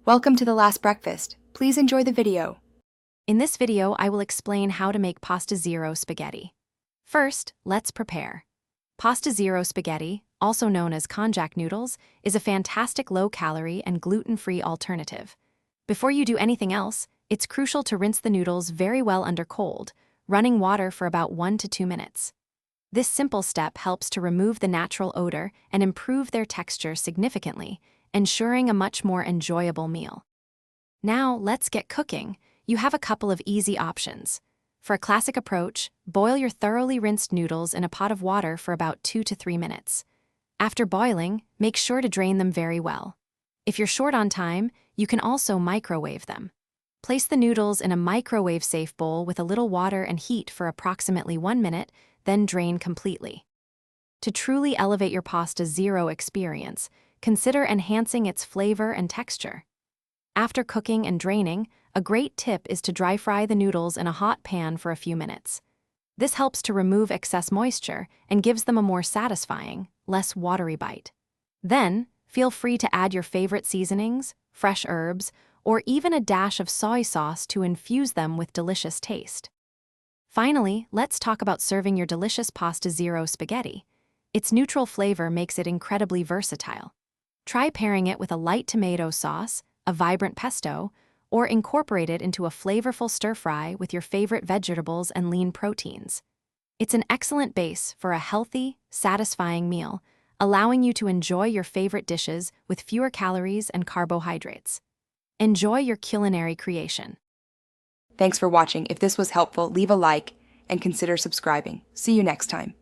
Welcome to the last breakfast. Please enjoy the video. In this video, I will explain how to make pasta zero spaghetti. First, let's prepare. Pasta zero spaghetti, also known as konjac noodles, is a fantastic low-calorie and gluten-free alternative. Before you do anything else, it's crucial to rinse the noodles very well under cold, running water for about 1 to 2 minutes. This simple step helps to remove the natural odor and improve their texture significantly, ensuring a much more enjoyable meal. Now, let's get cooking. You have a couple of easy options. For a classic approach, boil your thoroughly rinsed noodles in a pot of water for about 2 to 3 minutes. After boiling, make sure to drain them very well. If you're short on time, you can also microwave them. Place the noodles in a microwave-safe bowl with a little water and heat for approximately 1 minute, then drain completely. To truly elevate your pasta zero experience, consider enhancing its flavor and texture. After cooking and draining, a great tip is to dry fry the noodles in a hot pan for a few minutes. This helps to remove excess moisture and gives them a more satisfying, less watery bite. Then, feel free to add your favorite seasonings, fresh herbs, or even a dash of soy sauce to infuse them with delicious taste. Finally, let's talk about serving your delicious pasta zero spaghetti. Its neutral flavor makes it incredibly versatile. Try pairing it with a light tomato sauce, a vibrant pesto, or incorporate it into a flavorful stir-fry with your favorite vegetables and lean proteins. It's an excellent base for a healthy, satisfying meal, allowing you to enjoy your favorite dishes with fewer calories and carbohydrates. Enjoy your culinary creation. Thanks for watching. If this was helpful, leave a like and consider subscribing. See you next time.